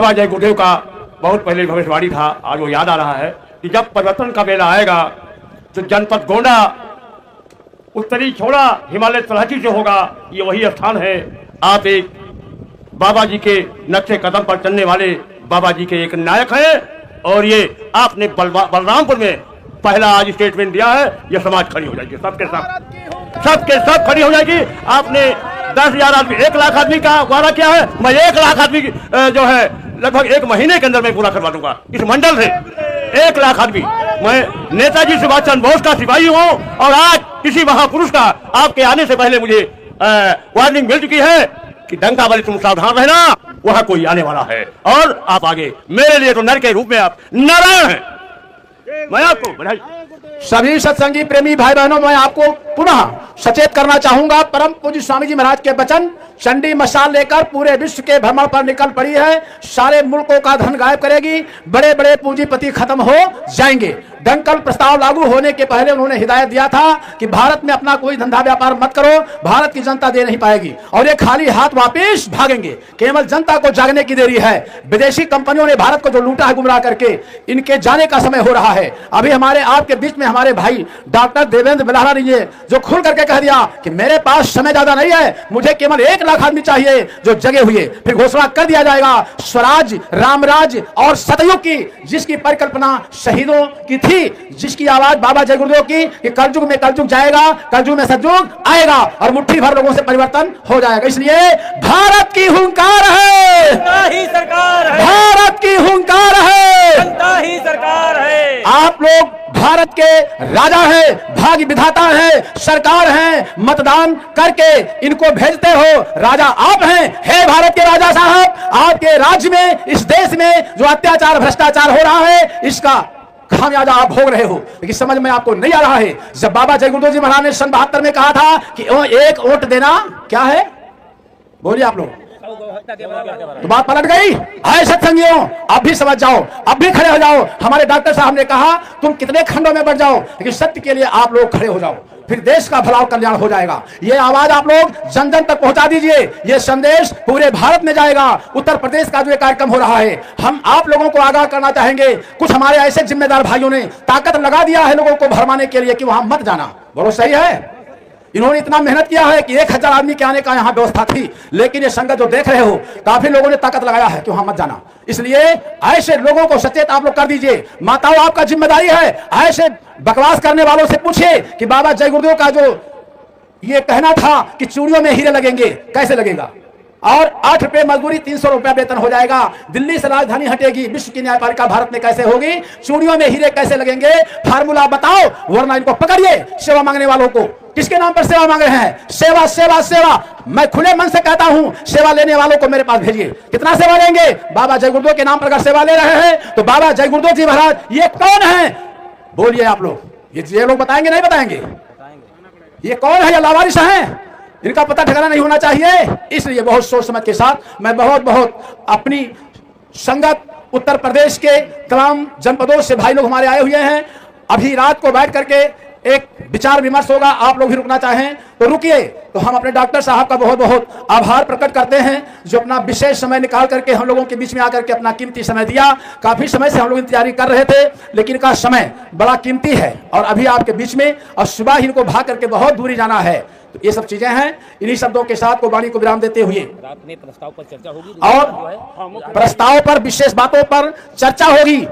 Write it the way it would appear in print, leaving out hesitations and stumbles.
बाबा जय गुरुदेव का बहुत पहले भविष्यवाणी था, आज वो याद आ रहा है कि जब परिवर्तन का बेला आएगा तो जनपद गोंडा उत्तरी छोड़ा हिमालय तलहटी जो होगा, ये वही स्थान है। आप एक बाबा जी के नक्शे कदम पर चलने वाले बाबा जी के एक नायक हैं और ये आपने बलरामपुर में पहला आज स्टेटमेंट दिया है। ये समाज खड़ी हो जाएगी, सबके सब खड़ी हो जाएगी। आपने 10,000 आदमी 1 लाख आदमी का वादा किया है, मैं 1 लाख आदमी जो है लगभग 1 महीने के अंदर मैं पूरा करवा दूंगा। इस मंडल से 1 लाख आदमी, मैं नेताजी सुभाष चंद्र बोस का सिपाही हूँ और आज किसी महापुरुष का आपके आने से पहले मुझे वार्निंग मिल चुकी है कि डंका वाले तुम सावधान रहना, वहां कोई आने वाला है और आप आगे। मेरे लिए तो नर के रूप में आप नारायण हैं। मैं आपको बधाई। सभी सत्संगी प्रेमी भाई बहनों, मैं आपको पुनः सचेत करना चाहूंगा। परम पूज्य स्वामी जी महाराज के वचन, चंडी मशाल लेकर पूरे विश्व के भ्रमण पर निकल पड़ी है, सारे मुल्कों का धन गायब करेगी, बड़े बड़े पूंजीपति खत्म हो जाएंगे। डंकल प्रस्ताव लागू होने के पहले उन्होंने हिदायत दिया था कि भारत में अपना कोई धंधा व्यापार मत करो, भारत की जनता दे नहीं पाएगी और ये खाली हाथ वापिस भागेंगे। केवल जनता को जागने की देरी है। विदेशी कंपनियों ने भारत को जो लूटा है गुमराह करके, इनके जाने का समय हो रहा है। अभी हमारे आपके बीच में हमारे भाई डॉक्टर देवेंद्र बिलाहरा ने जो खुल करके कह दिया कि मेरे पास समय ज्यादा नहीं है, मुझे केवल 1 लाख आदमी चाहिए जो जगे हुए। फिर घोषणा कर दिया जाएगा स्वराज, रामराज और सतयुग की, जिसकी परिकल्पना शहीदों की थी, जिसकी आवाज बाबा जय गुरुदेव की कि कलयुग में कलयुग जाएगा, कलयुग में सतयुग आएगा और मुट्ठी भर लोगों से परिवर्तन हो जाएगा। इसलिए भारत की हुंकार है, जनता ही सरकार है, भारत की हुंकार है, जनता ही सरकार है। आप लोग भारत के राजा है, भाग्य विधाता है, सरकार है, मतदान करके इनको भेजते हो। राजा आप हैं, हे भारत के राजा साहब, आपके राज्य में, इस देश में जो अत्याचार भ्रष्टाचार हो रहा है, इसका खामियाजा आप भोग रहे हो, लेकिन समझ में आपको नहीं आ रहा है। जब बाबा जय गुरुदेव जी महाराज ने सन 72 में कहा था कि 1 वोट देना क्या है, बोलिए आप लोग, तो बात पलट गई। आए सत्संगियों, अब भी समझ जाओ, अब भी खड़े हो जाओ। हमारे डॉक्टर साहब ने कहा तुम कितने खंडों में बढ़ जाओ, लेकिन सत्य के लिए आप लोग खड़े हो जाओ, फिर देश का भला कल्याण हो जाएगा। ये आवाज आप लोग जन जन तक पहुंचा दीजिए, ये संदेश पूरे भारत में जाएगा। उत्तर प्रदेश का जो ये कार्यक्रम हो रहा है, हम आप लोगों को आगाह करना चाहेंगे। कुछ हमारे ऐसे जिम्मेदार भाइयों ने ताकत लगा दिया है लोगों को भरमाने के लिए कि वहां मत जाना। बोलो सही है? इन्होंने इतना मेहनत किया है कि 1000 आदमी के आने का यहाँ व्यवस्था थी, लेकिन ये संगत जो देख रहे हो, काफी लोगों ने ताकत लगाया है कि वहां मत जाना। इसलिए ऐसे लोगों को सचेत आप लोग कर दीजिए। माताओं, आपका जिम्मेदारी है, ऐसे बकवास करने वालों से पूछिए कि बाबा जय गुरुदेव का जो ये कहना था कि चूड़ियों में हीरे लगेंगे, कैसे लगेगा? और 8 रुपए मजदूरी, 300 रुपया वेतन हो जाएगा। दिल्ली से राजधानी हटेगी, विश्व की न्यायपालिका भारत में कैसे होगी? चूड़ियों में हीरे कैसे लगेंगे? फार्मूला बताओ, वरना इनको पकड़िए। सेवा मांगने वालों को किसके नाम पर सेवा मांग रहे हैं? सेवा सेवा सेवा। मैं खुले मन से कहता हूं, सेवा लेने वालों को मेरे पास भेजिए। कितना सेवा लेंगे? बाबा जय गुरुदेव के नाम पर अगर सेवा ले रहे हैं तो बाबा जय गुरुदेव जी महाराज ये कौन है? बोलिए आप लोग, ये लोग बताएंगे नहीं बताएंगे? ये कौन है? ये लावारिस हैं, इनका पता ठिकाना नहीं होना चाहिए। इसलिए बहुत सोच समझ के साथ मैं बहुत अपनी संगत उत्तर प्रदेश के तमाम जनपदों से भाई लोग हमारे आए हुए हैं। अभी रात को बैठ करके एक विचार विमर्श होगा, आप लोग भी रुकना चाहें तो रुकिए। तो हम अपने डॉक्टर साहब का बहुत आभार प्रकट करते हैं, जो अपना विशेष समय निकाल करके हम लोगों के बीच में आकर के अपना कीमती समय दिया। काफी समय से हम लोग इंतजारी कर रहे थे, लेकिन इनका समय बड़ा कीमती है और अभी आपके बीच में, और सुबह ही इनको भाग करके बहुत दूरी जाना है। तो ये सब चीजें हैं। इन्हीं शब्दों के साथ को वाणी को विराम देते हुए रात में प्रस्ताव पर चर्चा होगी और प्रस्ताव पर विशेष बातों पर चर्चा होगी।